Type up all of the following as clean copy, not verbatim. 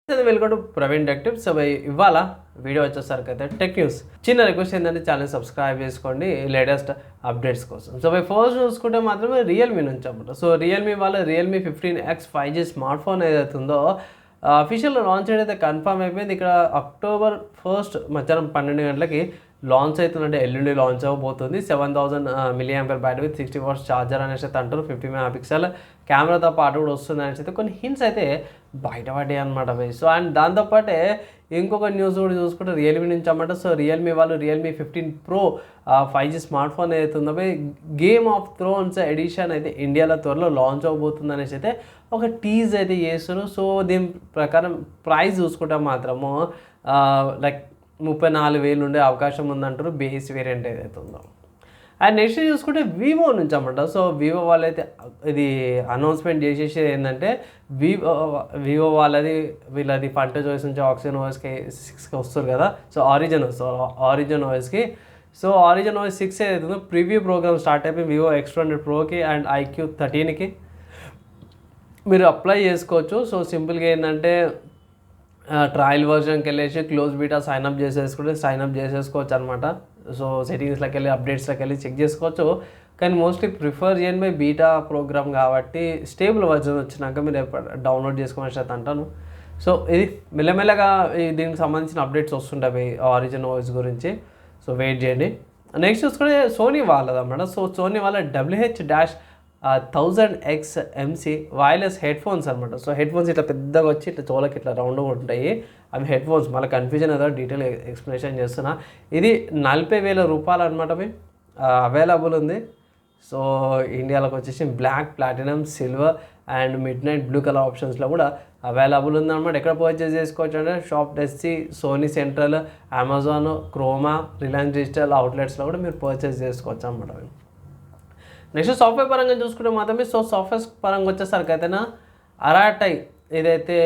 Welcome to Praveen tech. So ఇవాళ video వచ్చేసరికి అయితే టెక్ న్యూస్. చిన్న రిక్వెస్ట్ ఏంటంటే ఛానల్ సబ్స్క్రైబ్ చేసుకోండి లేటెస్ట్ అప్డేట్స్ కోసం. సో ఫస్ట్ చూసుకుంటే మాత్రమే రియల్మీ నుంచి అన్నమాట. సో రియల్మీ వాళ్ళ Realme 15X 5G smart phone ఏదైతే ఉందో అఫీషియల్ లాంచ్ అయితే కన్ఫర్మ్ అయిపోయింది. ఇక్కడ అక్టోబర్ 1 మధ్యాహ్నం 12 గంటలకి లాంచ్ అవుతుందంటే ఎల్లుండి లాంచ్ అవ్వబోతుంది. 7000 mAh battery with 60 watts charger అనేసి అయితే అంటారు. 50 మెగాపిక్సెల్ కెమెరాతో పాటు కూడా వస్తుంది అనేసి అయితే కొన్ని హింట్స్ అయితే బయటపడ్డాయి అనమాట. సో అండ్ దాంతోపాటే ఇంకొక న్యూస్ కూడా చూసుకుంటే రియల్మీ నుంచి అన్నమాట. సో రియల్మీ వాళ్ళు Realme 15 Pro 5G smart phone ఏదైతే ఉందో గేమ్ ఆఫ్ థ్రోన్స్ ఎడిషన్ అయితే ఇండియాలో త్వరలో లాంచ్ అవ్వబోతుంది అనేసి అయితే ఒక టీజ్ అయితే చేస్తారు. సో దీని ప్రకారం ప్రైస్ చూసుకుంటే మాత్రము లైక్ 34,000 ఉండే అవకాశం ఉందంటారు బేస్ వేరియంట్ ఏదైతే ఉందో. అండ్ నెక్స్ట్ చూసుకుంటే వివో నుంచి అన్నమాట. సో వివో వాళ్ళైతే ఇది అనౌన్స్మెంట్ చేసేసి ఏంటంటే వివో వీళ్ళది ఫంటేజ్ ఓఎస్ నుంచి ఆక్సిజన్ ఓఎస్కి 6కి వస్తారు కదా. సో ఆరిజిన్ ఓఎస్కి సో ఆరిజిన్ ఓఎస్ 6 ఏదైతుందో ప్రివ్యూ ప్రోగ్రామ్ స్టార్ట్ అయిపోయి వివో X200 Proకి అండ్ IQ 13కి మీరు అప్లై చేసుకోవచ్చు. సో సింపుల్గా ఏంటంటే ట్రయల్ వర్షన్కి వెళ్ళేసి క్లోజ్ బీటా సైన్అప్ చేసేసుకోవచ్చు అనమాట. సో సెట్టింగ్స్లోకి వెళ్ళి అప్డేట్స్లోకి వెళ్ళి చెక్ చేసుకోవచ్చు. కానీ మోస్ట్లీ ప్రిఫర్ చేయండి బీటా ప్రోగ్రామ్ కాబట్టి స్టేబుల్ వర్జన్ వచ్చినాక మీరు డౌన్లోడ్ చేసుకోవాల్సి అయితే అంటాను. సో ఇది మెల్లమెల్లగా దీనికి సంబంధించిన అప్డేట్స్ వస్తుంటాయి ఆరిజిన్ ఓఎస్ గురించి. సో వెయిట్ చేయండి. నెక్స్ట్ చూసుకుంటే సోనీ వాళ్ళదన్నమాట. సో సోనీ వాళ్ళ WH-1000X-MC వైర్లెస్ హెడ్ ఫోన్స్ అనమాట. సో హెడ్ ఫోన్స్ ఇట్లా పెద్దగా వచ్చి ఇట్లా చోలకి ఇట్లా రౌండ్గా ఉంటాయి. అవి హెడ్ ఫోన్స్ మళ్ళీ కన్ఫ్యూజన్ ఏదో డీటెయిల్ ఎక్స్ప్లెనేషన్ చేస్తున్నా. ఇది 40,000 రూపాయలు అనమాట. అవైలబుల్ ఉంది. సో ఇండియాలోకి వచ్చేసి black, platinum, silver and midnight blue colour ఆప్షన్స్లో కూడా అవైలబుల్ ఉందన్నమాట. ఎక్కడ పర్చేస్ చేసుకోవచ్చు అంటే షాప్ డెస్సీ, Sony Central, Amazon, Croma, Reliance Digital అవుట్లెట్స్లో కూడా మీరు పర్చేస్ చేసుకోవచ్చు అనమాట. నెక్స్ట్ సాఫ్ట్వేర్ పరంగా చూసుకుంటే మాత్రమే. సో సాఫ్ట్వేర్ పరంగా వచ్చేసరికి అయితేనా అరాటై ఏదైతే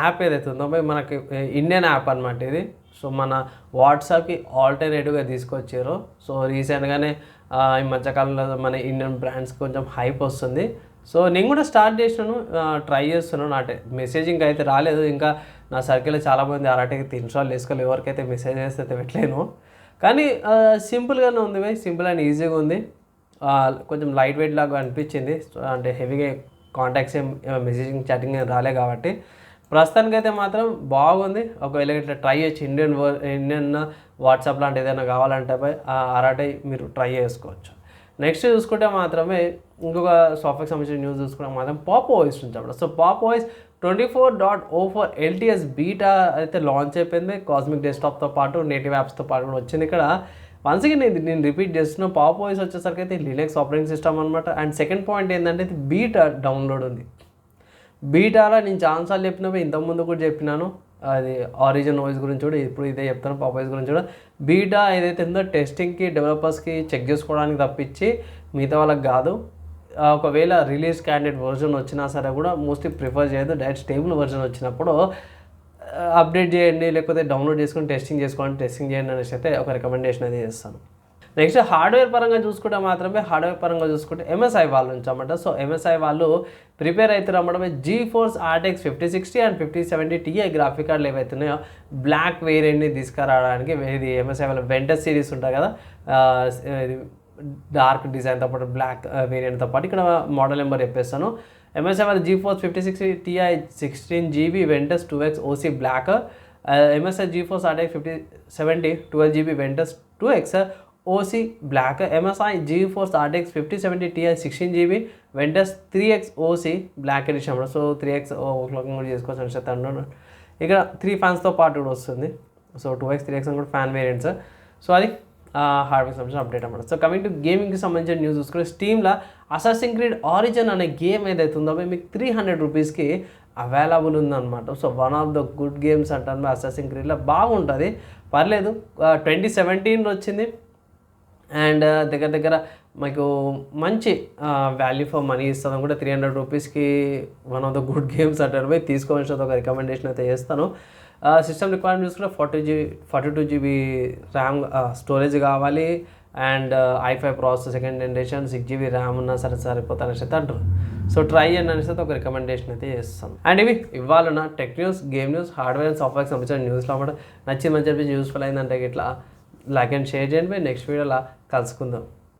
యాప్ ఏదైతే ఉందో మనకి ఇండియన్ యాప్ అనమాట ఇది. సో మన వాట్సాప్కి ఆల్టర్నేటివ్గా తీసుకొచ్చారు. సో రీసెంట్గానే ఈ మధ్యకాలంలో మన ఇండియన్ బ్రాండ్స్ కొంచెం హైప్ వస్తుంది. సో నేను కూడా స్టార్ట్ చేసినాను, ట్రై చేస్తున్నాను. మెసేజింగ్ అయితే రాలేదు ఇంకా. నా సర్కిల్లో చాలామంది అరాటైకి ఇన్స్టాల్ చేసుకోవాలి, ఎవరికైతే మెసేజ్ చేస్తే అయితే పెట్టలేను. కానీ సింపుల్గానే ఉంది సింపుల్ అండ్ ఈజీగా ఉంది. కొంచెం లైట్ వెయిట్ లాగా అనిపించింది. అంటే హెవీగా కాంటాక్ట్స్ మెసేజింగ్ చాటింగ్ రాలే కాబట్టి ప్రస్తుతానికైతే మాత్రం బాగుంది. ఒకవేళ ఇట్లా ట్రై చేయొచ్చు. ఇండియన్ వాట్సాప్ లాంటి ఏదైనా కావాలంటే అరాటై మీరు ట్రై చేసుకోవచ్చు. నెక్స్ట్ చూసుకుంటే మాత్రమే ఇంకొక సాఫ్ట్వేర్కి సంబంధించిన న్యూస్ చూసుకుంటే మాత్రం పాప్ ఓఎస్ నుంచి అన్నమాట. So pop OS 24.04 LTS beta అయితే లాంచ్ అయిపోయింది. కాస్మిక్ డెస్క్టాప్తో పాటు నేటివ్ యాప్స్తో పాటు కూడా వచ్చింది. ఇక్కడ వన్స్ అగైన్ నేను రిపీట్ చేస్తున్నా, పాప్ ఓఎస్ వచ్చేసరికి అయితే లినక్స్ ఆపరేటింగ్ సిస్టమ్ అనమాట. అండ్ సెకండ్ పాయింట్ ఏంటంటే ఇది బీటా డౌన్లోడ్ ఉంది. బీటాలో నేను చాలాసార్లు చెప్పినవి, ఇంతకుముందు కూడా చెప్పినాను. అది ఆరిజిన్ ఓఎస్ గురించి కూడా ఇప్పుడు ఇదే చెప్తాను. పాప్ ఓఎస్ గురించి కూడా బీటా ఏదైతే ఉందో టెస్టింగ్కి, డెవలపర్స్కి చెక్ చేసుకోవడానికి తప్పించి మిగతా వాళ్ళకి కాదు. ఒకవేళ రిలీజ్ క్యాండిడేట్ వర్జన్ వచ్చినా సరే కూడా మోస్ట్లీ ప్రిఫర్ చేయదు. డైరెక్ట్ స్టేబుల్ వర్జన్ వచ్చినప్పుడు అప్డేట్ చేయండి, లేకపోతే డౌన్లోడ్ చేసుకొని టెస్టింగ్ చేయండి అనేసి అయితే ఒక రికమెండేషన్ అయితే చేస్తాను. నెక్స్ట్ హార్డ్వేర్ పరంగా చూసుకుంటే మాత్రమే MSI వాళ్ళ నుంచి అన్నమాట. సో MSI వాళ్ళు ప్రిపేర్ అవుతారు అన్నమాట. GeForce RTX 5060 and 5070 Ti graphic కార్డులు ఏవైతున్నాయో బ్లాక్ వేరియంట్ని తీసుకురావడానికి ఇది MSI వాళ్ళ వెంటస్ సిరీస్ ఉంటుంది కదా, డార్క్ డిజైన్తో పాటు బ్లాక్ వేరియంట్తో పాటు ఇక్కడ మోడల్ నెంబర్ చెప్పేస్తాను. MSI వాళ్ళ GeForce 5060 Ti 16GB Ventus 2X OC black, MSI GeForce RTX 5070 12GB Ventus 2X OC black, MSI GeForce RTX 5070 Ti 16GB Ventus 3X OC black edition అన్నమాట. సో 3X ఓవర్క్లాకింగ్ కూడా చేసుకోవచ్చు అని చెప్తాను. ఇక్కడ 3 ఫ్యాన్స్తో పాటు కూడా వస్తుంది. సో 2X 3X అని కూడా ఫ్యాన్ వేరియంట్స్. సో అది హార్డ్వేర్ సంబంధించిన అప్డేట్ అన్నమాట. సో కమింగ్ టు గేమింగ్కి సంబంధించిన న్యూస్ చూసుకుంటే స్టీమ్లో అసాసిన్ క్రీడ్ ఆరిజిన్ అనే గేమ్ ఏదైతే ఉందో మీకు 300 రూపీస్కి అవైలబుల్ ఉందన్నమాట. So one of the good games అంటారు అసాసిన్ క్రీడ్లో, బాగుంటుంది, పర్లేదు. 2017 వచ్చింది అండ్ దగ్గర మీకు మంచి వాల్యూ ఫర్ మనీ ఇస్తుంది కూడా. 300 రూపీస్కి one of the good games అంటారు. తీసుకోవాల్సి ఒక రికమెండేషన్ అయితే చేస్తాను. సిస్టమ్ రిక్వైర్మెంట్ చూసుకుంటే 42GB ర్యామ్ స్టోరేజ్ కావాలి and i5 processor second generation 6GB RAM ఉన్నా సరే సరిపోతానని అయితే అంటారు. సో ట్రై చేయండి అనేసి ఒక రికమెండేషన్ అయితే చేస్తాం. అండ్ ఇవి ఇవాళ నా tech news, game news, hardware and సాఫ్ట్వేర్కి సంబంధించిన న్యూస్లో అన్నమాట. నచ్చి మంచి యూస్ఫుల్ అయిందంటే ఇట్లా లైక్ అండ్ షేర్ చేయండి. నెక్స్ట్ వీడియోలో కలుసుకుందాం.